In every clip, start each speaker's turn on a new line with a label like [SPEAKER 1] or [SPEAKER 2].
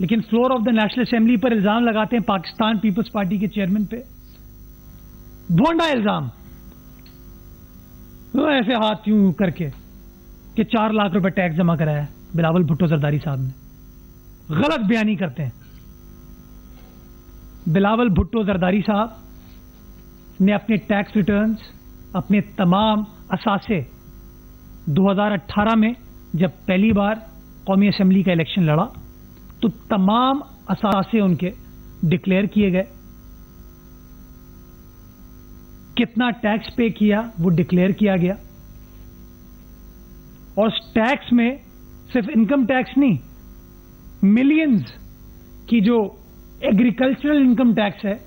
[SPEAKER 1] لیکن floor of the national assembly پر الزام لگاتے ہیں پاکستان پیپلز پارٹی کے چیئرمین پہ. بھونڈا الزام, ایسے ہاتھ یوں کر کے کہ 4 لاکھ روپے ٹیکس جمع کرایا بلاول بھٹو زرداری صاحب نے. غلط بیانی کرتے ہیں. بلاول بھٹو زرداری صاحب نے اپنے ٹیکس ریٹرنز, اپنے تمام اثاثے 2018 میں جب پہلی بار قومی اسمبلی کا الیکشن لڑا تو تمام اثاثے ان کے ڈکلیئر کیے گئے. کتنا ٹیکس پے کیا وہ ڈکلیئر کیا گیا. اور اس ٹیکس میں صرف انکم ٹیکس نہیں, ملینز کی جو ایگریکلچرل انکم ٹیکس ہے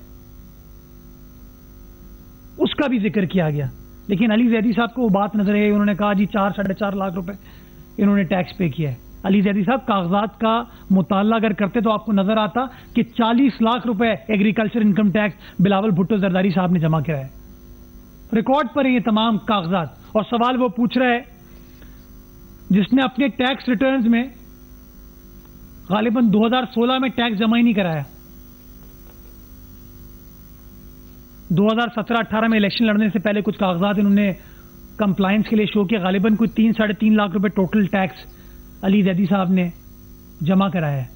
[SPEAKER 1] اس کا بھی ذکر کیا گیا. لیکن علی زیدی صاحب کو وہ بات نظر آئی, انہوں نے کہا جی 4-4.5 لاکھ روپے انہوں نے ٹیکس پے کیا ہے. علی زیدی صاحب کاغذات کا مطالعہ اگر کرتے تو آپ کو نظر آتا کہ 40 لاکھ روپے agriculture income tax Bilawal Bhutto Zardari صاحب نے جمع کرایا ہے. ریکارڈ پر ہیں یہ تمام کاغذات. اور سوال وہ پوچھ رہا ہے جس نے اپنے ٹیکس ریٹرنز میں غالباً 2016 میں ٹیکس جمع ہی نہیں کرایا. 2017-18 میں الیکشن لڑنے سے پہلے کچھ کاغذات انہوں نے کمپلائنس کے لیے شو کیا. غالباً کوئی 3-3.5 لاکھ روپے ٹوٹل ٹیکس علی زیدی صاحب نے جمع کرایا ہے.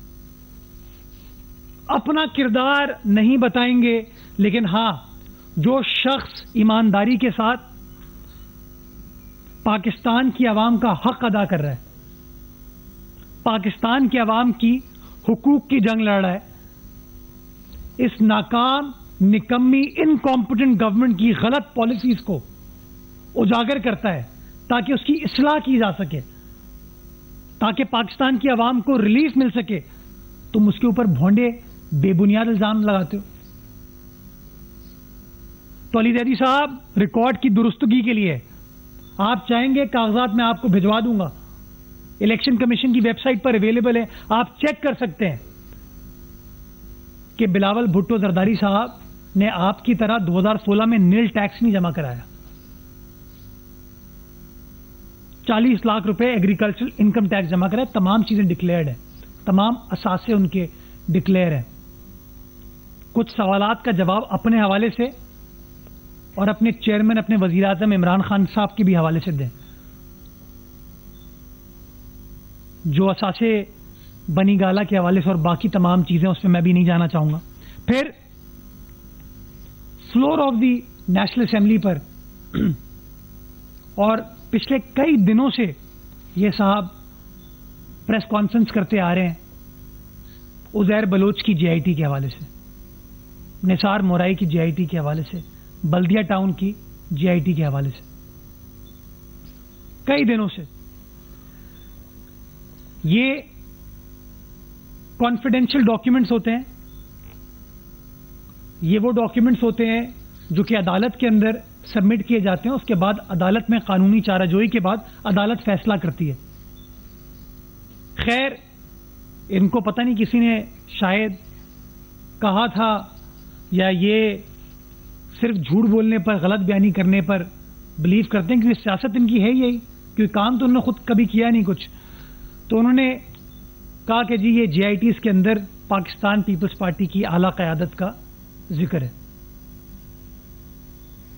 [SPEAKER 1] اپنا کردار نہیں بتائیں گے, لیکن ہاں جو شخص ایمانداری کے ساتھ پاکستان کی عوام کا حق ادا کر رہا ہے, پاکستان کی عوام کی حقوق کی جنگ لڑ رہا ہے, اس ناکام نکمی انکمپٹنٹ گورنمنٹ کی غلط پالیسیز کو اجاگر کرتا ہے تاکہ اس کی اصلاح کی جا سکے, تاکہ پاکستان کی عوام کو ریلیف مل سکے, تم اس کے اوپر بھونڈے بے بنیاد الزام لگاتے ہو. تو علی زیدی صاحب ریکارڈ کی درستگی کے لیے آپ چاہیں گے کاغذات میں آپ کو بھجوا دوں گا, الیکشن کمیشن کی ویب سائٹ پر اویلیبل ہے, آپ چیک کر سکتے ہیں کہ بلاول بھٹو زرداری صاحب نے آپ کی طرح 2016 میں نیل ٹیکس نہیں جمع کرایا. 40 لاکھ روپے ایگریکلچرل انکم ٹیکس جمع کرایا. تمام چیزیں ڈکلیئرڈ ہیں, تمام اثاثے ان کے ڈکلیئر ہیں. کچھ سوالات کا جواب اپنے حوالے سے اور اپنے چیئرمین اپنے وزیر اعظم عمران خان صاحب کے بھی حوالے سے دیں. جو اثاثے بنی گالا کے حوالے سے اور باقی تمام چیزیں اس میں بھی نہیں جانا چاہوں گا. پھر floor of the national assembly پر اور پچھلے کئی دنوں سے یہ صاحب پریس کانفرنس کرتے آ رہے ہیں عزیر بلوچ کی جے آئی ٹی کے حوالے سے, نثار مورائی کی جے آئی ٹی کے حوالے سے, بلدیہ ٹاؤن کی جے آئی ٹی کے حوالے سے. کئی دنوں سے یہ کانفیڈینشیل ڈاکیومنٹس ہوتے ہیں, یہ وہ ڈاکیومنٹس ہوتے ہیں جو کہ عدالت کے اندر سبمٹ کیے جاتے ہیں. اس کے بعد عدالت میں قانونی چارہ جوئی کے بعد عدالت فیصلہ کرتی ہے. خیر ان کو پتہ نہیں کسی نے شاید کہا تھا یا یہ صرف جھوٹ بولنے پر, غلط بیانی کرنے پر بلیو کرتے ہیں, کیونکہ سیاست ان کی ہے یہی, کیونکہ کام تو انہوں نے خود کبھی کیا نہیں کچھ. تو انہوں نے کہا کہ جی یہ جے آئی ٹیز کے اندر پاکستان پیپلز پارٹی کی اعلیٰ قیادت کا ذکر ہے.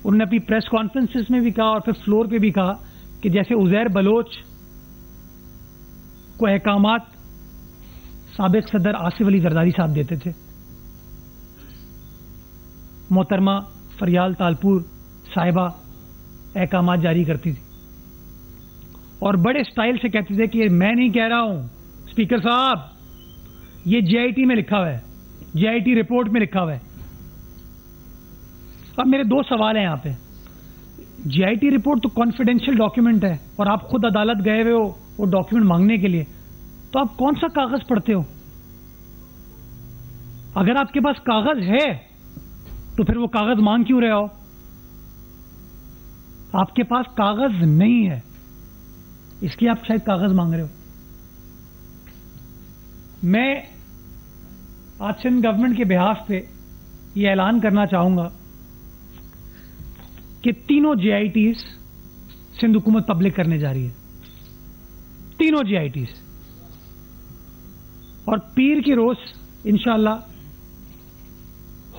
[SPEAKER 1] انہوں نے اپنی پریس کانفرنسز میں بھی کہا اور پھر فلور پہ بھی کہا کہ جیسے عزیر بلوچ کو احکامات سابق صدر آصف علی زرداری صاحب دیتے تھے, محترمہ فریال تالپور صاحبہ احکامات جاری کرتی تھی اور بڑے سٹائل سے کہتے تھے کہ میں نہیں کہہ رہا ہوں اسپیکر صاحب, یہ جے آئی ٹی میں لکھا ہوا ہے, جے آئی ٹی رپورٹ میں لکھا ہوا ہے. اب میرے 2 سوال ہیں یہاں پہ. جے آئی ٹی رپورٹ تو کانفیڈینشیل ڈاکیومنٹ ہے اور آپ خود عدالت گئے ہوئے ہو وہ ڈاکیومنٹ مانگنے کے لیے, تو آپ کون سا کاغذ پڑھتے ہو؟ اگر آپ کے پاس کاغذ ہے تو پھر وہ کاغذ مانگ کیوں رہے ہو؟ آپ کے پاس کاغذ نہیں ہے اس لیے آپ شاید کاغذ مانگ رہے ہو. میں آج سندھ گورنمنٹ کے بہاف پہ یہ اعلان کرنا چاہوں گا کہ تینوں جے آئی ٹیز سندھ حکومت پبلک کرنے جا رہی ہے, تینوں جے آئی ٹیز. اور پیر کے روز انشاءاللہ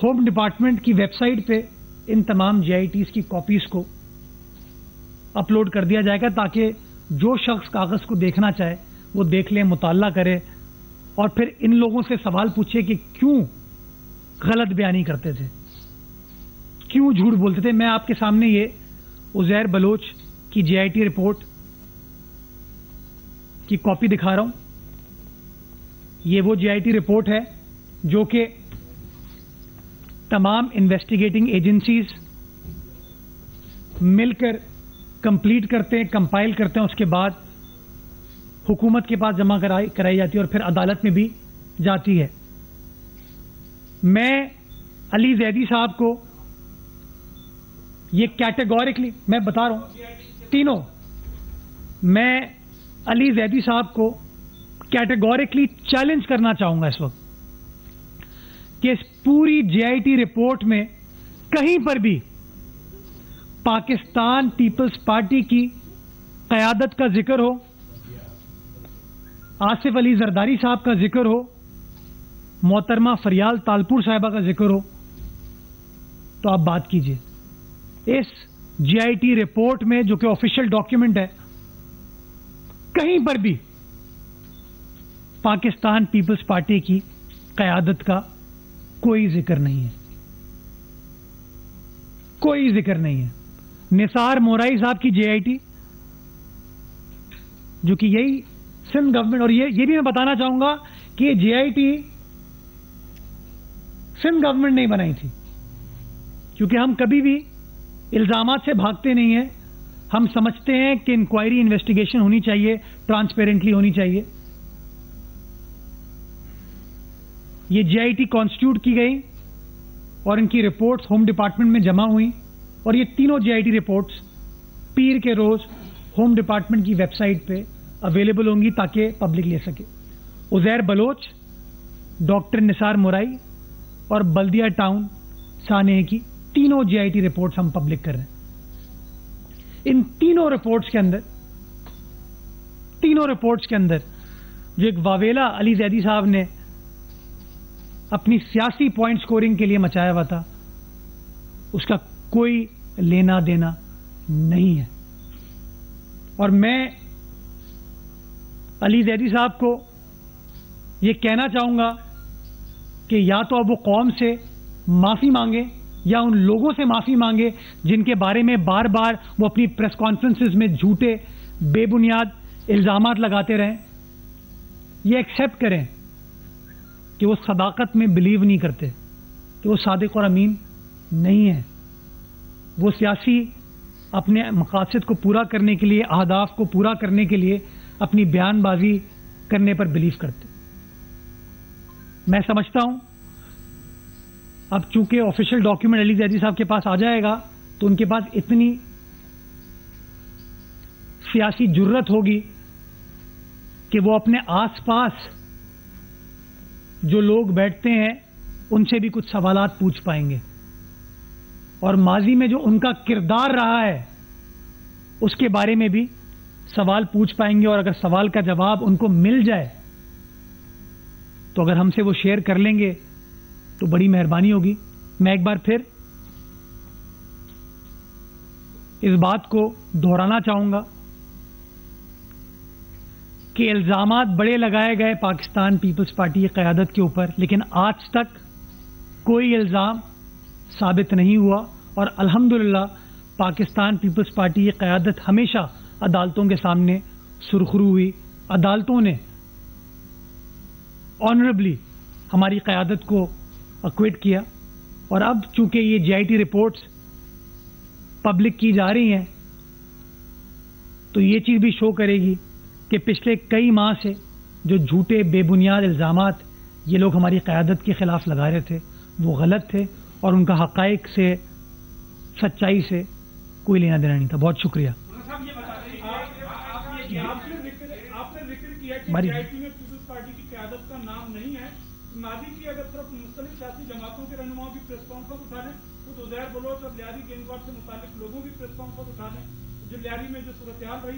[SPEAKER 1] ہوم ڈپارٹمنٹ کی ویب سائٹ پہ ان تمام JITs کی کاپیز کو اپلوڈ کر دیا جائے گا تاکہ جو شخص کاغذ کو دیکھنا چاہے وہ دیکھ لے, مطالعہ کرے اور پھر ان لوگوں سے سوال پوچھے کہ کیوں غلط بیانی کرتے تھے, کیوں جھوٹ بولتے تھے. میں آپ کے سامنے یہ عزیر بلوچ کی JIT رپورٹ کی کاپی دکھا رہا ہوں. یہ وہ JIT رپورٹ ہے جو کہ تمام انویسٹیگیٹنگ ایجنسیز مل کر کمپلیٹ کرتے ہیں, کمپائل کرتے ہیں, اس کے بعد حکومت کے پاس جمع کرائی جاتی ہے اور پھر عدالت میں بھی جاتی ہے. میں علی زیدی صاحب کو یہ کیٹیگوریکلی میں بتا رہا ہوں تینوں, میں علی زیدی صاحب کو کیٹیگوریکلی چیلنج کرنا چاہوں گا اس وقت کہ اس پوری JIT رپورٹ میں کہیں پر بھی پاکستان پیپلز پارٹی کی قیادت کا ذکر ہو, آصف علی زرداری صاحب کا ذکر ہو, محترمہ فریال تالپور صاحبہ کا ذکر ہو تو آپ بات کیجئے. اس JIT رپورٹ میں جو کہ آفیشیل ڈاکیومنٹ ہے کہیں پر بھی پاکستان پیپلز پارٹی کی قیادت کا کوئی ذکر نہیں ہے, کوئی ذکر نہیں ہے. نثار مورائی صاحب کی JIT جو کہ یہی سندھ گورنمنٹ, اور یہ بھی میں بتانا چاہوں گا کہ یہ JIT سندھ گورنمنٹ نہیں بنائی تھی, کیونکہ ہم کبھی بھی الزامات سے بھاگتے نہیں ہیں. ہم سمجھتے ہیں کہ انکوائری انویسٹیگیشن ہونی چاہیے, ٹرانسپیرنٹلی ہونی چاہیے. یہ JIT کانسٹیٹیوٹ کی گئی اور ان کی رپورٹس ہوم ڈپارٹمنٹ میں جمع ہوئی, اور یہ تینوں JIT رپورٹس پیر کے روز ہوم ڈپارٹمنٹ کی ویب سائٹ پہ اویلیبل ہوں گی تاکہ پبلک لے سکے. عزیر بلوچ, ڈاکٹر نثار مورائی اور بلدیہ ٹاؤن سانحہ کی تینوں JIT رپورٹس ہم پبلک کر رہے ہیں. ان تینوں رپورٹس کے اندر جو ایک واویلا علی زیدی صاحب نے اپنی سیاسی پوائنٹ سکورنگ کے لیے مچایا ہوا تھا, اس کا کوئی لینا دینا نہیں ہے. اور میں علی زیدی صاحب کو یہ کہنا چاہوں گا کہ یا تو اب وہ قوم سے معافی مانگے یا ان لوگوں سے معافی مانگے جن کے بارے میں بار بار وہ اپنی پریس کانفرنسز میں جھوٹے بے بنیاد الزامات لگاتے رہیں. یہ ایکسیپٹ کریں کہ وہ صداقت میں بلیو نہیں کرتے, کہ وہ صادق اور امین نہیں ہیں. وہ سیاسی اپنے مقاصد کو پورا کرنے کے لیے, اہداف کو پورا کرنے کے لیے اپنی بیان بازی کرنے پر بلیو کرتے. میں سمجھتا ہوں اب چونکہ آفیشیل ڈاکیومنٹ علی زیدی صاحب کے پاس آ جائے گا تو ان کے پاس اتنی سیاسی جرت ہوگی کہ وہ اپنے آس پاس جو لوگ بیٹھتے ہیں ان سے بھی کچھ سوالات پوچھ پائیں گے, اور ماضی میں جو ان کا کردار رہا ہے اس کے بارے میں بھی سوال پوچھ پائیں گے. اور اگر سوال کا جواب ان کو مل جائے تو اگر ہم سے وہ شیئر کر لیں گے تو بڑی مہربانی ہوگی. میں ایک بار پھر اس بات کو دہرانا چاہوں گا کہ الزامات بڑے لگائے گئے پاکستان پیپلز پارٹی کی قیادت کے اوپر, لیکن آج تک کوئی الزام ثابت نہیں ہوا. اور الحمدللہ پاکستان پیپلز پارٹی کی قیادت ہمیشہ عدالتوں کے سامنے سرخرو ہوئی. عدالتوں نے آنریبلی ہماری قیادت کو اکویٹ کیا. اور اب چونکہ یہ JIT رپورٹس پبلک کی جا رہی ہیں تو یہ چیز بھی شو کرے گی کہ پچھلے کئی ماہ سے جو جھوٹے بے بنیاد الزامات یہ لوگ ہماری قیادت کے خلاف لگا رہے تھے وہ غلط تھے, اور ان کا حقائق سے, سچائی سے کوئی لینا دینا نہیں تھا. بہت شکریہ.
[SPEAKER 2] آپ نے ذکر کیا کہ JIT میں پیپلز پارٹی کی قیادت کا نام نہیں ہے. ماضی کی اگر طرف مختلف سیاسی جماعتوں کے رہنما بھی پریس کانفرنس اٹھا لیں, خود عزیر بلوچ اور لیاری گینگواڑ سے متعلق لوگوں بھی پریس کانفرنس اٹھا لیں. جو لیاری میں جو صورتحال رہی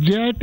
[SPEAKER 3] JIT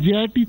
[SPEAKER 3] JIT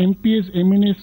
[SPEAKER 3] MPs MNS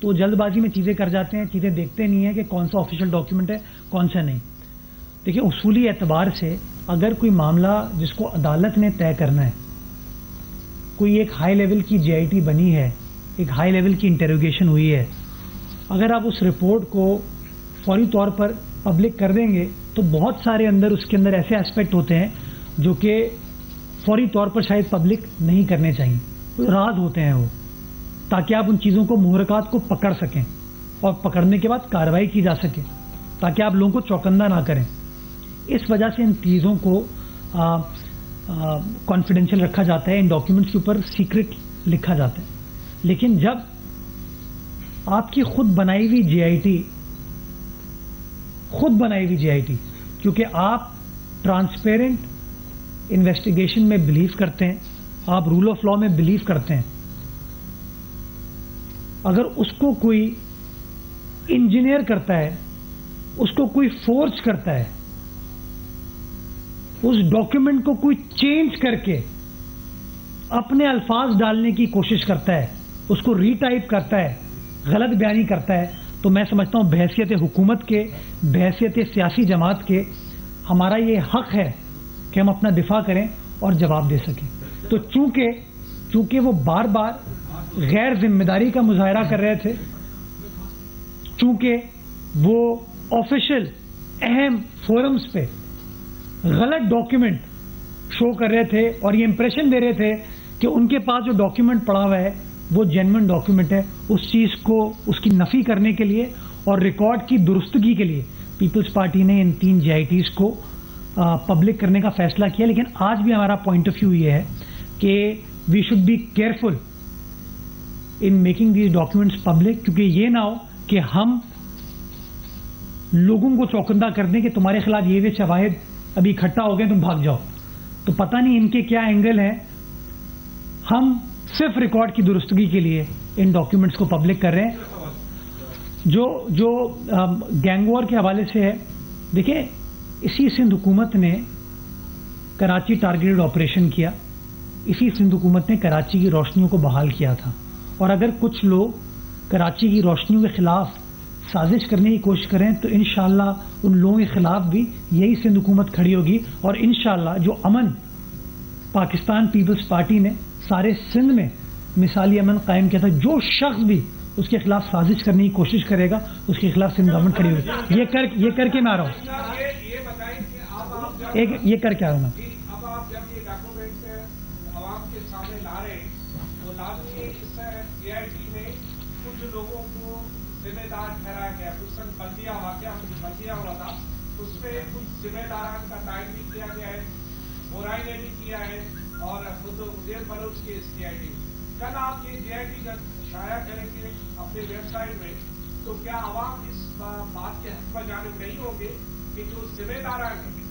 [SPEAKER 1] تو جلد بازی میں چیزیں کر جاتے ہیں, چیزیں دیکھتے نہیں ہیں کہ کون سا آفیشیل ڈاکیومنٹ ہے کون سا نہیں. دیکھیں اصولی اعتبار سے اگر کوئی معاملہ جس کو عدالت نے طے کرنا ہے, کوئی ایک ہائی لیول کی جے آئی ٹی بنی ہے, ایک ہائی لیول کی انٹروگیشن ہوئی ہے, اگر آپ اس رپورٹ کو فوری طور پر پبلک کر دیں گے تو بہت سارے اس کے اندر ایسے اسپیکٹ ہوتے ہیں جو کہ فوری طور پر شاید پبلک نہیں کرنے چاہیے, راز ہوتے ہیں وہ, تاکہ آپ ان چیزوں کو محرکات کو پکڑ سکیں اور پکڑنے کے بعد کارروائی کی جا سکے, تاکہ آپ لوگوں کو چوکندہ نہ کریں. اس وجہ سے ان چیزوں کو کانفیڈینشیل رکھا جاتا ہے, ان ڈاکیومنٹس کے اوپر سیکرٹ لکھا جاتا ہے. لیکن جب آپ کی خود بنائی ہوئی جے آئی ٹی, کیونکہ آپ ٹرانسپیرنٹ انویسٹیگیشن میں بلیو کرتے ہیں, آپ رول آف لا میں بلیو کرتے ہیں, اگر اس کو کوئی انجینئر کرتا ہے, اس کو کوئی فورج کرتا ہے, اس ڈاکیومنٹ کو کوئی چینج کر کے اپنے الفاظ ڈالنے کی کوشش کرتا ہے, اس کو ری ٹائپ کرتا ہے, غلط بیانی کرتا ہے, تو میں سمجھتا ہوں بحیثیت حکومت کے, بحیثیت سیاسی جماعت کے, ہمارا یہ حق ہے کہ ہم اپنا دفاع کریں اور جواب دے سکیں. تو چونکہ وہ بار بار غیر ذمہ داری کا مظاہرہ کر رہے تھے, چونکہ وہ آفیشیل اہم فورمز پہ غلط ڈاکیومنٹ شو کر رہے تھے اور یہ امپریشن دے رہے تھے کہ ان کے پاس جو ڈاکیومنٹ پڑا ہوا ہے وہ جینوئن ڈاکیومنٹ ہے, اس چیز کو اس کی نفی کرنے کے لیے اور ریکارڈ کی درستگی کے لیے پیپلز پارٹی نے ان 3 جے آئی ٹیز کو پبلک کرنے کا فیصلہ کیا. لیکن آج بھی ہمارا پوائنٹ آف ویو یہ ہے کہ we should be careful in making these documents public, کیونکہ یہ نہ ہو کہ ہم لوگوں کو چوکندہ کر دیں کہ تمہارے خلاف یہ شواہد ابھی اکٹھا ہو گئے, تم بھاگ جاؤ. تو پتہ نہیں ان کے کیا اینگل ہیں. ہم صرف ریکارڈ کی درستگی کے لیے ان ڈاکیومنٹس کو پبلک کر رہے ہیں. جو گینگ وار کے حوالے سے ہے, دیکھیں اسی سندھ حکومت نے کراچی ٹارگیٹڈ آپریشن کیا, اسی سندھ حکومت نے کراچی کی روشنیوں کو بحال کیا تھا, اور اگر کچھ لوگ کراچی کی روشنیوں کے خلاف سازش کرنے کی کوشش کریں تو انشاءاللہ ان لوگوں کے خلاف بھی یہی سندھ حکومت کھڑی ہوگی, اور انشاءاللہ جو امن پاکستان پیپلز پارٹی نے سارے سندھ میں مثالی امن قائم کیا تھا, جو شخص بھی اس کے خلاف سازش کرنے کی کوشش کرے گا اس کے خلاف سندھ گورنمنٹ کھڑی ہوگی. یہ کر کے میں آ رہا ہوں, یہ کر کے آ رہا ہوں میں.
[SPEAKER 4] اب آپ جب یہ ڈاکومنٹ عوام کے سامنے لا رہے ہیں تو لازمی اس جے آئی ٹی میں کچھ لوگوں کو ذمہ دار ٹھہرایا گیا. کچھ بلدیہ واقعہ بلدیہ ہوا تھا, اس میں کچھ ذمہ داران کا تعین بھی کیا گیا ہے, مورائی نے بھی کیا ہے, اور خود ادیر بلوچ کی جے آئی ٹی. کل آپ یہ جے آئی ٹی کا شائع کریں گے اپنے ویب سائٹ میں, تو کیا عوام اس بات کے حق میں جانب نہیں ہوں گے کہ جو ذمہ داران ہیں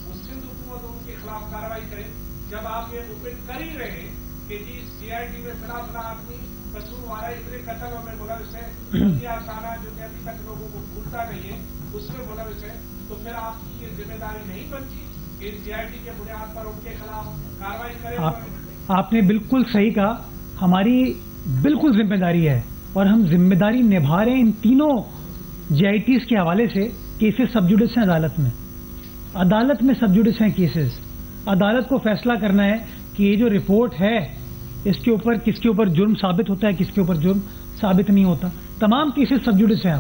[SPEAKER 4] وہ سندھ حکومت ان کے خلاف کارروائی کرے, جب آپ یہ اوپن کر ہی رہے ہیں کہ جی سی آئی ٹی میں فلاں آدمی قصوروار ہے, اتنے قتلوں میں ملوث ہے, آسانہ جو کہ ابھی تک لوگوں کو بھولتا نہیں ہے اس میں ملوث ہے, تو پھر آپ کی یہ ذمہ داری نہیں بنتی کہ سی آئی ٹی کے بنیاد پر ان کے خلاف کارروائی کرے؟
[SPEAKER 1] آپ نے بالکل صحیح کہا, ہماری بالکل ذمہ داری ہے اور ہم ذمہ داری نبھا رہے ہیں. ان تینوں جے آئی ٹیز کے حوالے سے کیسز سب جوڈس ہیں عدالت میں سب جوڈس ہیں کیسز. عدالت کو فیصلہ کرنا ہے کہ یہ جو رپورٹ ہے اس کے اوپر کس کے اوپر جرم ثابت ہوتا ہے, کس کے اوپر جرم ثابت نہیں ہوتا. تمام کیسز سب جوڈس ہیں.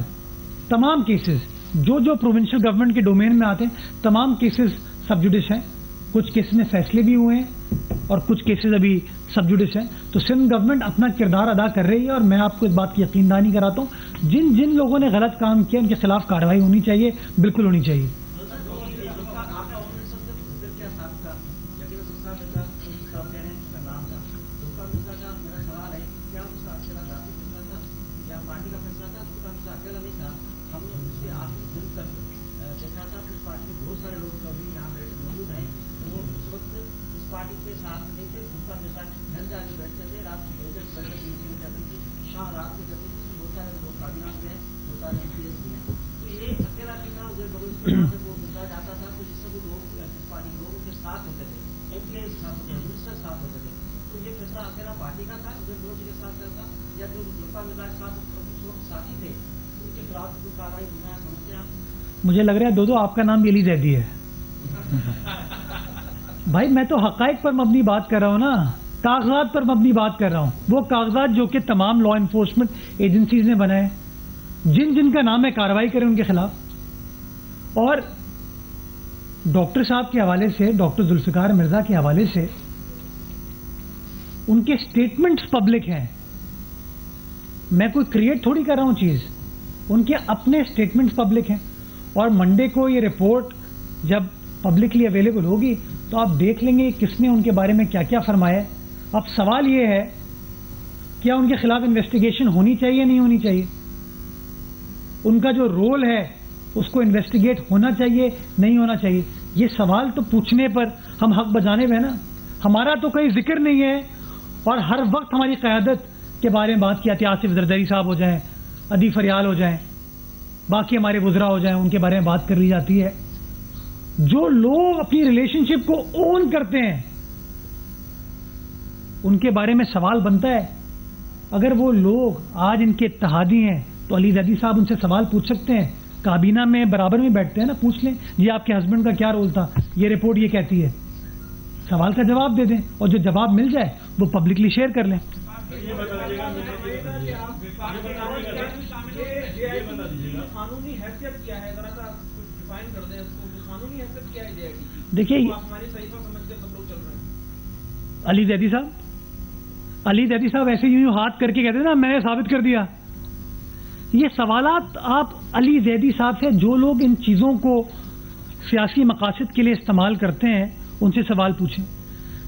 [SPEAKER 1] تمام کیسز جو پروونشل گورنمنٹ کے ڈومین میں آتے ہیں تمام کیسز سب جوڈس ہیں. کچھ کیسز میں فیصلے بھی ہوئے ہیں اور کچھ کیسز ابھی سب جوڈس ہیں. تو سندھ گورنمنٹ اپنا کردار ادا کر رہی ہے, اور میں آپ کو اس بات کی یقین دہانی کراتا ہوں جن لوگوں نے غلط کام کیا ان کے خلاف کارروائی ہونی چاہیے, بالکل ہونی چاہیے. مجھے لگ رہا ہے دو آپ کا نام بھی علی زیدی ہے. بھائی میں تو حقائق پر مبنی بات کر رہا ہوں نا, کاغذات پر مبنی بات کر رہا ہوں. وہ کاغذات جو کہ تمام لا انفورسمنٹ ایجنسیز نے بنائے, جن کا نام ہے کارروائی کریں ان کے خلاف. اور ڈاکٹر صاحب کے حوالے سے, ڈاکٹر ذوالفقار مرزا کے حوالے سے ان کے سٹیٹمنٹس پبلک ہیں. میں کوئی کریٹ تھوڑی کر رہا ہوں چیز, ان کے اپنے سٹیٹمنٹس پبلک ہیں. اور منڈے کو یہ رپورٹ جب پبلکلی اویلیبل ہوگی تو آپ دیکھ لیں گے کس نے ان کے بارے میں کیا کیا فرمایا ہے. اب سوال یہ ہے کیا ان کے خلاف انویسٹیگیشن ہونی چاہیے نہیں ہونی چاہیے, ان کا جو رول ہے اس کو انویسٹیگیٹ ہونا چاہیے نہیں ہونا چاہیے. یہ سوال تو پوچھنے پر ہم حق بجانے میں نا, ہمارا تو کوئی ذکر نہیں ہے. اور ہر وقت ہماری قیادت کے بارے میں بات کی جاتی ہے. آصف زرداری صاحب ہو جائیں, عدی فریال ہو جائیں, باقی ہمارے وزراء ہو جائیں, ان کے بارے میں بات کر لی جاتی ہے. جو لوگ اپنی ریلیشن شپ کو اون کرتے ہیں ان کے بارے میں سوال بنتا ہے. اگر وہ لوگ آج ان کے اتحادی ہیں تو علی زیدی صاحب ان سے سوال پوچھ سکتے ہیں. کابینہ میں برابر میں بیٹھتے ہیں نا, پوچھ لیں جی آپ کے ہسبینڈ کا کیا رول تھا, یہ رپورٹ یہ کہتی ہے. سوال کا جواب دے دیں اور جو جواب مل جائے وہ پبلکلی شیئر کر لیں. دیکھیے علی زیدی صاحب ایسے یوں ہاتھ کر کے کہتے ہیں نا میں نے ثابت کر دیا. یہ سوالات آپ علی زیدی صاحب سے, جو لوگ ان چیزوں کو سیاسی مقاصد کے لیے استعمال کرتے ہیں ان سے سوال پوچھیں.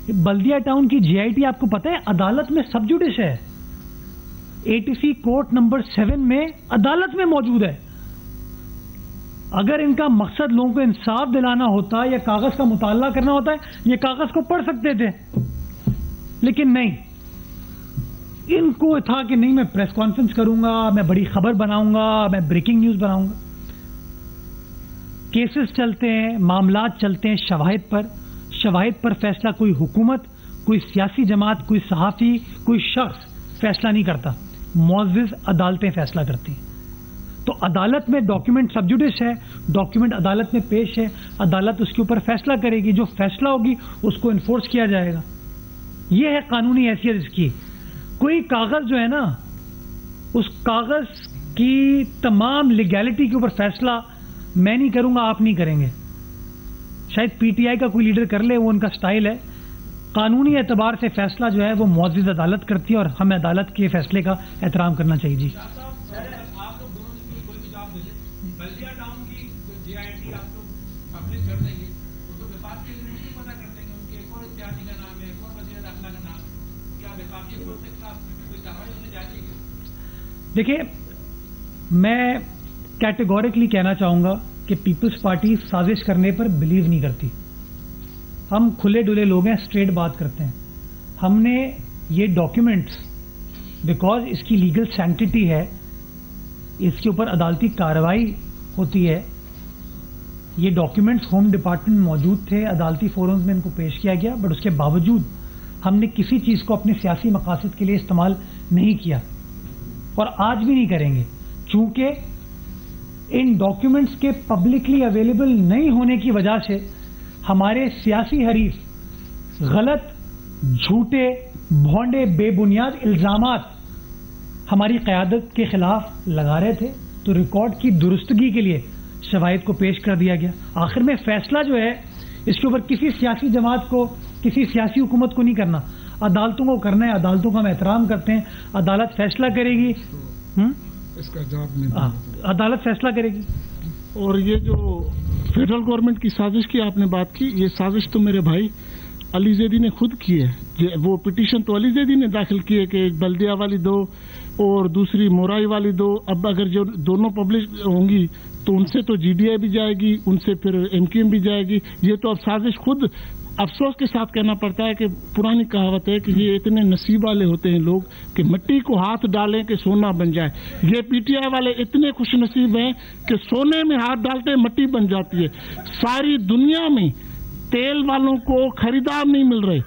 [SPEAKER 1] بلدیہ ٹاؤن کی جی آئی ٹی آپ کو پتہ ہے عدالت میں سب جوڈس ہے, ATC کورٹ نمبر 7 میں عدالت میں موجود ہے. اگر ان کا مقصد لوگوں کو انصاف دلانا ہوتا یا کاغذ کا مطالعہ کرنا ہوتا ہے یہ کاغذ کو پڑھ سکتے تھے, لیکن نہیں. ان کو تھا کہ نہیں میں پریس کانفرنس کروں گا, میں بڑی خبر بناؤں گا, میں بریکنگ نیوز بناؤں گا. کیسز چلتے ہیں, معاملات چلتے ہیں شواہد پر فیصلہ کوئی حکومت, کوئی سیاسی جماعت, کوئی صحافی, کوئی شخص فیصلہ نہیں کرتا. معزز عدالتیں فیصلہ کرتی ہیں. تو عدالت میں ڈاکیومنٹ سب جوڈس ہے, ڈاکیومنٹ عدالت میں پیش ہے, عدالت اس کے اوپر فیصلہ کرے گی, جو فیصلہ ہوگی اس کو انفورس کیا جائے گا. یہ ہے قانونی حیثیت اس کی. کوئی کاغذ جو ہے نا, اس کاغذ کی تمام لیگیلٹی کے اوپر فیصلہ میں نہیں کروں گا, آپ نہیں کریں گے. شاید PTI کا کوئی لیڈر کر لے, وہ ان کا سٹائل ہے. قانونی اعتبار سے فیصلہ جو ہے وہ معزز عدالت کرتی ہے اور ہمیں عدالت کے فیصلے کا احترام کرنا چاہیے. جی
[SPEAKER 4] بلدیہ ٹاؤن کی جو JIT آپ لوگ پبلش کر دیں گے تو وفاق کے لیے نہیں پتا کر دیں گے ان کے ایک اور اتحادی کا نام ہے, ایک اور وزیر داخلہ کا نام, کیا وفاقی کو کوئی کارروائی ہونے جائے گی؟
[SPEAKER 1] دیکھیے میں کیٹیگوریکلی کہنا چاہوں گا کہ پیپلز پارٹی سازش کرنے پر بلیو نہیں کرتی. ہم کھلے ڈلے لوگ ہیں, اسٹریٹ بات کرتے ہیں. ہم نے یہ ڈاکیومنٹس بیکاز اس کی لیگل سینکٹیٹی ہے, اس کے اوپر عدالتی کارروائی ہوتی ہے. یہ ڈاکیومنٹس ہوم ڈپارٹمنٹ موجود تھے, عدالتی فورمز میں ان کو پیش کیا گیا, بٹ اس کے باوجود ہم نے کسی چیز کو اپنے سیاسی مقاصد کے لیے استعمال نہیں کیا اور آج بھی نہیں کریں گے. چونکہ ان ڈاکیومنٹس کے پبلکلی اویلیبل نہیں ہونے کی وجہ سے ہمارے سیاسی حریف غلط, جھوٹے, بھونڈے, بے بنیاد الزامات ہماری قیادت کے خلاف لگا رہے تھے. تو ریکارڈ کی درستگی کے لیے شواہد کو پیش کر دیا گیا. آخر میں فیصلہ جو ہے اس کے اوپر کسی سیاسی جماعت کو, کسی سیاسی حکومت کو نہیں کرنا, عدالتوں کو کرنا ہے. عدالتوں کا ہم احترام کرتے ہیں, عدالت فیصلہ کرے گی.
[SPEAKER 3] اس کا جواب
[SPEAKER 1] عدالت فیصلہ کرے گی.
[SPEAKER 3] اور یہ جو فیڈرل گورنمنٹ کی سازش کی آپ نے بات کی, یہ سازش تو میرے بھائی علی زیدی نے خود کی ہے. وہ پٹیشن تو علی زیدی نے داخل کی ہے کہ ایک بلدیہ والی 2 اور دوسری مورائی والی 2. اب اگر جو دونوں پبلش ہوں گی تو ان سے تو GDI بھی جائے گی, ان سے پھر MQM بھی جائے گی. یہ تو اب سازش خود افسوس کے ساتھ کہنا پڑتا ہے کہ پرانی کہاوت ہے کہ یہ اتنے نصیب والے ہوتے ہیں لوگ کہ مٹی کو ہاتھ ڈالیں کہ سونا بن جائے. یہ PTI والے اتنے خوش نصیب ہیں کہ سونے میں ہاتھ ڈالتے مٹی بن جاتی ہے. ساری دنیا میں تیل والوں کو خریدار نہیں مل رہے.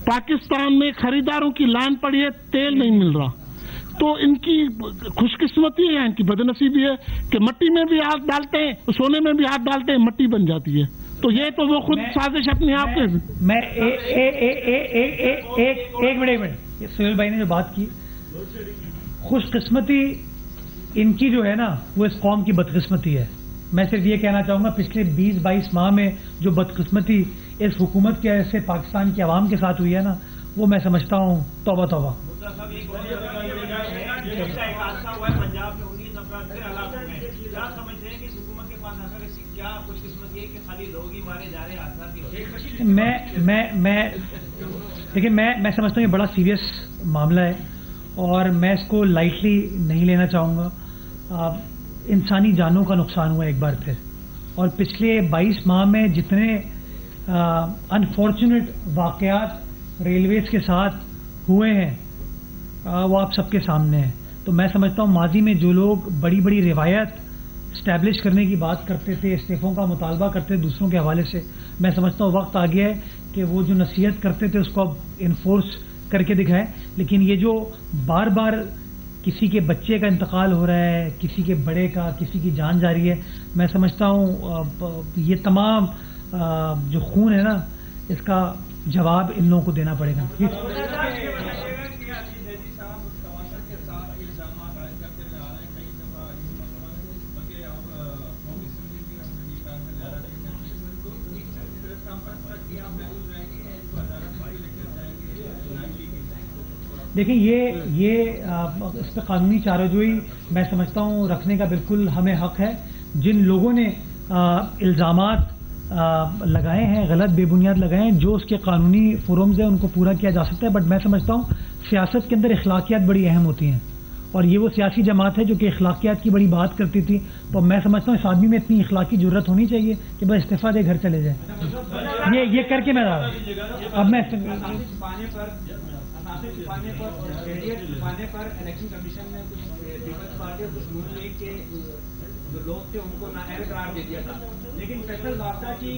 [SPEAKER 3] پاکستان میں خریداروں کی لائن پڑی ہے, تیل نہیں مل رہا. تو ان کی خوش قسمتی ہے، ان کی بدنصیبی ہے کہ مٹی میں بھی ہاتھ ڈالتے ہیں، سونے میں بھی ہاتھ ڈالتے ہیں، مٹی بن جاتی ہے. تو یہ تو وہ خود سازش اپنے آپ کے.
[SPEAKER 1] میں ایک منٹ سہیل بھائی نے جو بات کی، خوش قسمتی ان کی جو ہے نا وہ اس قوم کی بدقسمتی ہے. میں صرف یہ کہنا چاہوں گا پچھلے 20-22 ماہ میں جو بدقسمتی اس حکومت کی وجہ سے پاکستان کی عوام کے ساتھ ہوئی ہے نا، وہ میں سمجھتا ہوں توبہ توبہ. دیکھیں میں سمجھتا ہوں یہ بڑا سیریس معاملہ ہے اور میں اس کو لائٹلی نہیں لینا چاہوں گا. انسانی جانوں کا نقصان ہوا ایک بار پھر، اور پچھلے 22 ماہ میں جتنے انفارچونیٹ واقعات ریلویز کے ساتھ ہوئے ہیں وہ آپ سب کے سامنے ہیں. تو میں سمجھتا ہوں ماضی میں جو لوگ بڑی بڑی روایت اسٹیبلش کرنے کی بات کرتے تھے، استعفوں کا مطالبہ کرتے دوسروں کے حوالے سے، میں سمجھتا ہوں وقت آ گیا ہے کہ وہ جو نصیحت کرتے تھے اس کو اب انفورس کر کے دکھائیں. لیکن یہ جو بار بار کسی کے بچے کا انتقال ہو رہا ہے، کسی کے بڑے کا، کسی کی جان جا رہی ہے، میں سمجھتا ہوں یہ تمام جو خون ہے نا اس کا جواب ان لوگوں کو دینا پڑے گا. دیکھیں یہ اس پہ قانونی چارجوئی میں سمجھتا ہوں رکھنے کا بالکل ہمیں حق ہے. جن لوگوں نے الزامات لگائے ہیں، غلط بے بنیاد لگائے ہیں، جو اس کے قانونی فورمز ہیں ان کو پورا کیا جا سکتا ہے. بٹ میں سمجھتا ہوں سیاست کے اندر اخلاقیات بڑی اہم ہوتی ہیں، اور یہ وہ سیاسی جماعت ہے جو کہ اخلاقیات کی بڑی بات کرتی تھی. تو میں سمجھتا ہوں اس آدمی میں اتنی اخلاقی جرت ہونی چاہیے کہ بس استعفیٰ دے گھر چلے جائے. یہ کر کے میں اب میں
[SPEAKER 4] چھپانے پر اور شہریت چھپانے پر الیکشن کمیشن نے کچھ پیپلز پارٹی اور کچھ نون لیگ کے جو لوگ تھے ان کو نااہل قرار دے دیا تھا. لیکن فیصل وابدہ کی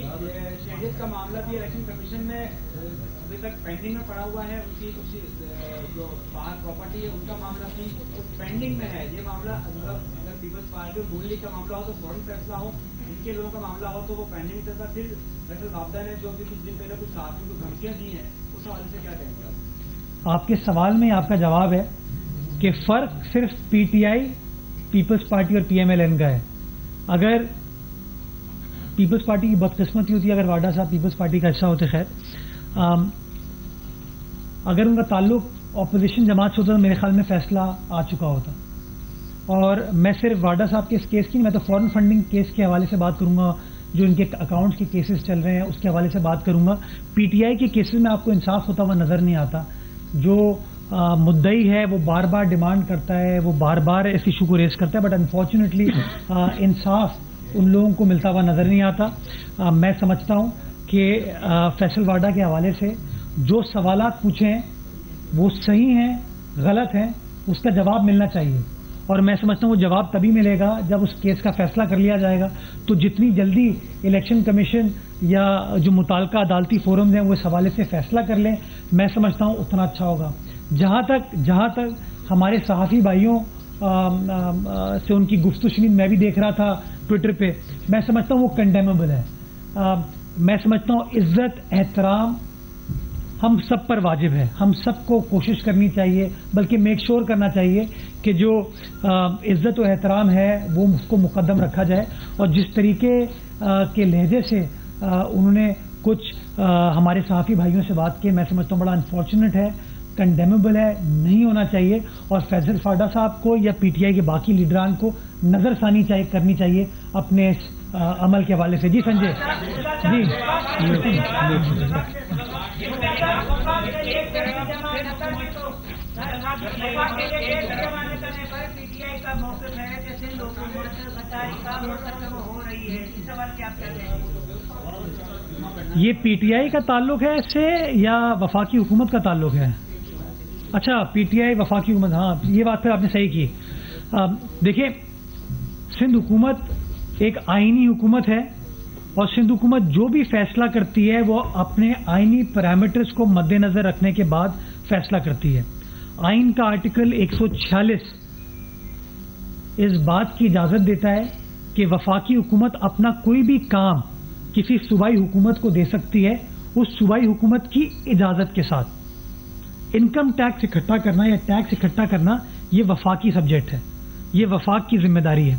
[SPEAKER 4] شہریت کا معاملہ بھی الیکشن کمیشن میں ابھی تک پینڈنگ میں پڑا ہوا ہے. ان کی کچھ جو باہر پراپرٹی ہے ان کا معاملہ بھی پینڈنگ میں ہے. یہ معاملہ اگر پیپلز پارٹی اور نون لیگ کا معاملہ ہو تو فوراً فیصلہ ہو، ان کے لوگوں کا معاملہ ہو تو وہ پینڈنگ چلتا. پھر فیصل وابدہ نے جو بھی کچھ دن پہلے کچھ صحافیوں کو دھمکیاں دی ہیں اس حوالے سے کیا کہیں گے آپ؟
[SPEAKER 1] آپ کے سوال میں آپ کا جواب ہے کہ فرق صرف P T I, Peoples Party اور پی ایم ایل این کا ہے. اگر پیپلز پارٹی کی بدقسمتی ہوتی ہے، اگر واڈا صاحب پیپلز پارٹی کا حصہ ہوتے، خیر اگر ان کا تعلق اپوزیشن جماعت سے ہوتا تو میرے خیال میں فیصلہ آ چکا ہوتا. اور میں صرف واڈا صاحب کے اس کیس کی، میں تو فورن فنڈنگ کیس کے حوالے سے بات کروں گا، جو ان کے اکاؤنٹس کے کیسز چل رہے ہیں اس کے حوالے سے بات کروں گا. پی ٹی آئی کے کیسز میں آپ کو انصاف ہوتا ہوا نظر نہیں آتا. جو مدعی ہے وہ بار بار ڈیمانڈ کرتا ہے، وہ بار بار اس ایشو کو ریز کرتا ہے، بٹ انفارچونیٹلی انصاف ان لوگوں کو ملتا ہوا نظر نہیں آتا. میں سمجھتا ہوں کہ فیصل واڈا کے حوالے سے جو سوالات پوچھے ہیں وہ صحیح ہیں، غلط ہیں، اس کا جواب ملنا چاہیے. اور میں سمجھتا ہوں وہ جواب تبھی ملے گا جب اس کیس کا فیصلہ کر لیا جائے گا. تو جتنی جلدی الیکشن کمیشن یا جو متعلقہ عدالتی فورمز ہیں وہ اس حوالے سے فیصلہ کر لیں، میں سمجھتا ہوں اتنا اچھا ہوگا. جہاں تک ہمارے صحافی بھائیوں سے ان کی گفتگو شنید میں بھی دیکھ رہا تھا ٹویٹر پہ، میں سمجھتا ہوں وہ کنڈیمیبل ہے. میں سمجھتا ہوں عزت احترام ہم سب پر واجب ہے. ہم سب کو کوشش کرنی چاہیے، بلکہ میک شور کرنا چاہیے کہ جو عزت و احترام ہے وہ اس کو مقدم رکھا جائے. اور جس طریقے کے لہجے سے انہوں نے کچھ ہمارے صحافی بھائیوں سے بات کی، میں سمجھتا ہوں بڑا انفارچونیٹ ہے، کنڈیمیبل ہے، نہیں ہونا چاہیے. اور فیصل واڈا صاحب کو یا پی ٹی آئی کے باقی لیڈران کو نظر ثانی کرنی چاہیے اپنے اس عمل کے حوالے سے. جی سنجے جی یہ پی ٹی آئی کا تعلق ہے اس سے یا وفاقی حکومت کا تعلق ہے؟ اچھا پی ٹی آئی وفاقی حکومت، ہاں یہ بات پھر آپ نے صحیح کی. دیکھیں سندھ حکومت ایک آئینی حکومت ہے اور سندھ حکومت جو بھی فیصلہ کرتی ہے وہ اپنے آئینی پیرامیٹرز کو مد نظر رکھنے کے بعد فیصلہ کرتی ہے. آئین کا آرٹیکل 146 اس بات کی اجازت دیتا ہے کہ وفاقی حکومت اپنا کوئی بھی کام کسی صوبائی حکومت کو دے سکتی ہے اس صوبائی حکومت کی اجازت کے ساتھ. انکم ٹیکس اکٹھا کرنا یا ٹیکس اکٹھا کرنا یہ وفاقی سبجیکٹ ہے, یہ وفاق کی ذمہ داری ہے.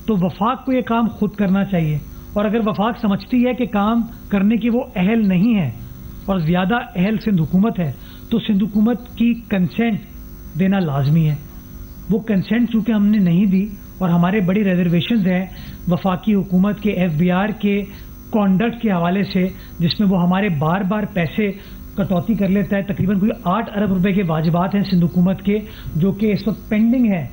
[SPEAKER 1] تو وفاق کو یہ کام خود کرنا چاہیے, اور اگر وفاق سمجھتی ہے کہ کام کرنے کی وہ اہل نہیں ہے اور زیادہ اہل سندھ حکومت ہے تو سندھ حکومت کی کنسنٹ دینا لازمی ہے. وہ کنسنٹ چونکہ ہم نے نہیں دی اور ہمارے بڑی ریزرویشنز ہیں وفاقی حکومت کے FBR کے کانڈکٹ کے حوالے سے, جس میں وہ ہمارے بار بار پیسے کٹوتی کر لیتا ہے. تقریباً کوئی 8 ارب روپے کے واجبات ہیں سندھ حکومت کے جو کہ اس وقت پینڈنگ ہے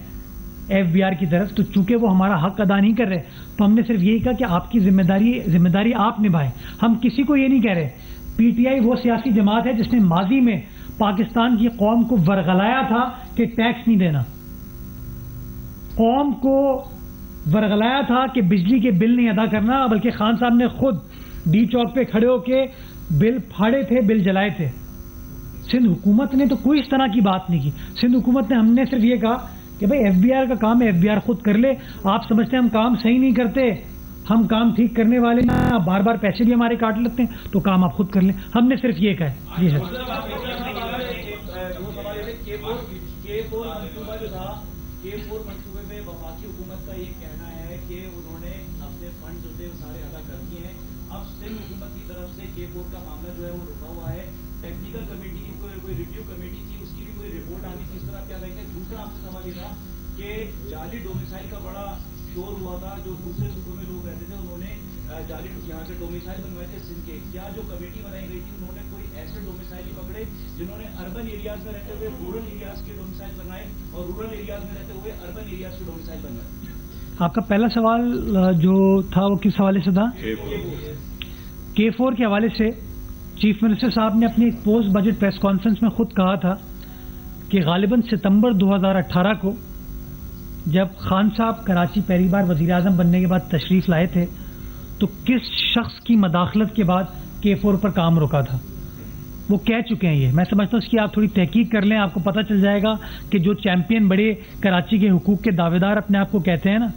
[SPEAKER 1] FBR کی طرف. تو چونکہ وہ ہمارا حق ادا نہیں کر رہے تو ہم نے صرف یہی کہا کہ آپ کی ذمہ داری آپ نبھائیں. ہم کسی کو یہ نہیں کہہ رہے. PTI وہ سیاسی جماعت ہے جس نے ماضی میں پاکستان کی قوم کو ورغلایا تھا کہ ٹیکس نہیں دینا, قوم کو ورغلایا تھا کہ بجلی کے بل نہیں ادا کرنا, بلکہ خان صاحب نے خود ڈی چوک پہ کھڑے ہو کے بل پھاڑے تھے, بل جلائے تھے. سندھ حکومت نے تو کوئی اس طرح کی بات نہیں کی. سندھ حکومت نے, ہم نے صرف یہ کہا کہ بھائی FBR کا کام ہے, FBR خود کر لے. آپ سمجھتے ہیں ہم کام صحیح نہیں کرتے, ہم کام ٹھیک کرنے والے ہیں, بار بار پیسے بھی ہمارے کاٹ لیتے ہیں, تو کام آپ خود کر لیں. ہم نے صرف یہ کہا ہے. جی سر.
[SPEAKER 5] منصوبے میں وفاقی حکومت کا یہ کہنا ہے کہ انہوں نے اپنے فنڈ جو تھے وہ سارے ادا کر دیے ہیں. اب سندھ حکومت کی طرف سے K4 کا معاملہ جو ہے وہ رکا ہوا ہے. ٹیکنیکل کمیٹی کی کوئی ریویو کمیٹی تھی, اس کی بھی کوئی رپورٹ آنی تھی. اس طرح کیا دیکھتے ہیں. دوسرا آپ سے سوال یہ تھا کہ جعلی ڈومیسائل کا بڑا شور ہوا تھا, جو دوسرے صوبوں میں لوگ رہتے تھے انہوں نے جعلی یہاں کے ڈومیسائل بنوائے تھے سندھ کے. کیا جو کمیٹی بنائی گئی تھی انہوں نے کوئی ایسے ڈومیسائل ہی پکڑے جنہوں نے اربن ایریاز میں رہتے ہوئے رورل ایریاز کے ڈومیسائل بنائے اور رورل ایریاز میں رہتے ہوئے اربن ایریاز کے ڈومیسائل بنائے؟
[SPEAKER 1] آپ کا پہلا سوال جو تھا وہ کس حوالے سے تھا؟ K4 کے حوالے سے چیف منسٹر صاحب نے اپنی پوسٹ بجٹ پریس کانفرنس میں خود کہا تھا کہ غالباً ستمبر 2018 کو جب خان صاحب کراچی پہلی بار وزیر اعظم بننے کے بعد تشریف لائے تھے تو کس شخص کی مداخلت کے بعد K4 پر کام روکا تھا. وہ کہہ چکے ہیں. یہ میں سمجھتا ہوں اس کی آپ تھوڑی تحقیق کر لیں, آپ کو پتہ چل جائے گا کہ جو چیمپئن بڑے کراچی کے حقوق کے دعوے دار اپنے آپ کو کہتے ہیں نا,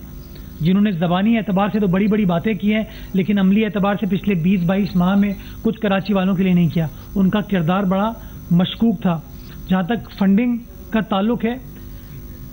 [SPEAKER 1] جنہوں نے زبانی اعتبار سے تو بڑی بڑی باتیں کی ہیں لیکن عملی اعتبار سے پچھلے 20-22 ماہ میں کچھ کراچی والوں کے لیے نہیں کیا, ان کا کردار بڑا مشکوک تھا. جہاں تک فنڈنگ کا تعلق ہے,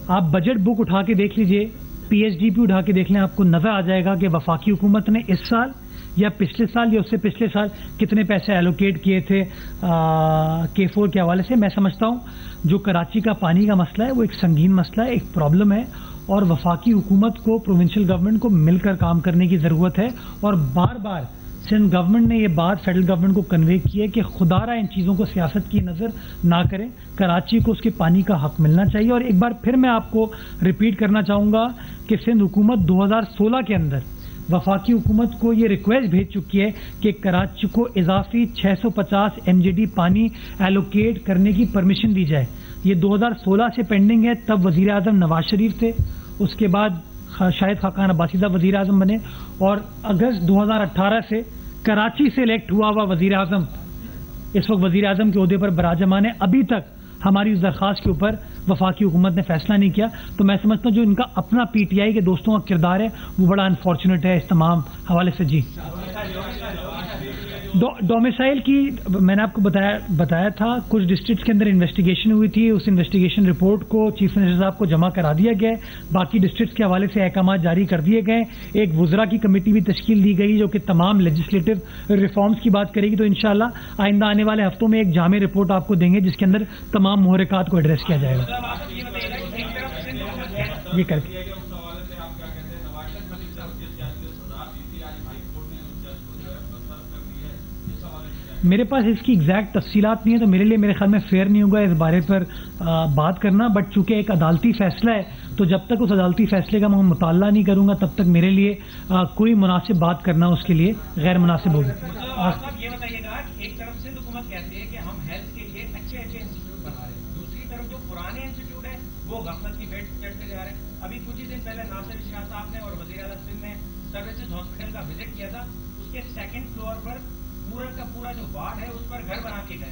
[SPEAKER 1] آپ بجٹ بک اٹھا کے دیکھ لیجئے, PSDP اٹھا کے دیکھ لیں, آپ کو نظر آ جائے گا کہ وفاقی حکومت نے اس سال یا پچھلے سال یا اس سے پچھلے سال کتنے پیسے ایلوکیٹ کیے تھے K4 کے حوالے سے. میں سمجھتا ہوں جو کراچی کا پانی کا مسئلہ ہے وہ ایک سنگین مسئلہ ہے, ایک پرابلم ہے, اور وفاقی حکومت کو پروونشل گورنمنٹ کو مل کر کام کرنے کی ضرورت ہے. اور بار بار سندھ گورنمنٹ نے یہ بات فیڈرل گورنمنٹ کو کنوے کی ہے کہ خدا را ان چیزوں کو سیاست کی نظر نہ کریں, کراچی کو اس کے پانی کا حق ملنا چاہیے. اور ایک بار پھر میں آپ کو ریپیٹ کرنا چاہوں گا کہ سندھ حکومت 2016 کے اندر وفاقی حکومت کو یہ ریکویسٹ بھیج چکی ہے کہ کراچی کو اضافی 650 MGD پانی ایلوکیٹ کرنے کی پرمیشن دی جائے. یہ 2016 سے پینڈنگ ہے. تب وزیر اعظم نواز شریف تھے, اس کے بعد شاہد خاقان عباسی صاحب وزیر اعظم بنے, اور اگست 2018 سے کراچی سے الیکٹ ہوا وزیر اعظم اس وقت وزیر اعظم کے عہدے پر براجمان ہے. ابھی تک ہماری اس درخواست کے اوپر وفاقی حکومت نے فیصلہ نہیں کیا. تو میں سمجھتا ہوں جو ان کا اپنا PTI کے دوستوں کا کردار ہے وہ بڑا انفارچونیٹ ہے اس تمام حوالے سے. جی, ڈومیسائل کی میں نے آپ کو بتایا تھا, کچھ ڈسٹرکٹس کے اندر انویسٹیگیشن ہوئی تھی, اس انویسٹیگیشن رپورٹ کو چیف منسٹر صاحب کو جمع کرا دیا گیا. باقی ڈسٹرکٹس کے حوالے سے احکامات جاری کر دیے گئے. ایک وزراء کی کمیٹی بھی تشکیل دی گئی جو کہ تمام لیجسلیٹو ریفارمز کی بات کرے گی. تو انشاءاللہ آئندہ آنے والے ہفتوں میں ایک جامع رپورٹ آپ کو دیں گے جس کے اندر تمام محرکات کو ایڈریس کیا جائے گا. یہ کر کے میرے پاس اس کی ایگزیکٹ تفصیلات نہیں ہے, تو میرے لیے میرے خیال میں فیئر نہیں ہوگا اس بارے پر بات کرنا. بٹ چونکہ ایک عدالتی فیصلہ ہے تو جب تک اس عدالتی فیصلے کا میں مطالعہ نہیں کروں گا تب تک میرے لیے کوئی مناسب بات کرنا اس کے لیے غیر مناسب ہوگا.
[SPEAKER 4] یہ بتائیے گا کہ ایک طرف سندھ حکومت کہتی ہے کہ ہم ہیلتھ کے لیے اچھے انسٹیٹیوٹ بنا رہے ہیں, دوسری طرف جو پرانے انسٹیٹیوٹ ہیں وہ غفلت کی بیٹ چڑھتے جا رہے ہیں. ابھی کچھ ہی دن پہلے ناصر شاہ صاحب نے اور وزیر اعظم سندھ نے سروسز ہاسپٹل کا وزٹ کیا تھا. اس کے 2nd فلور پر پورا کا پورا جو وارڈ ہے اس پر گھر بنا کے گئے.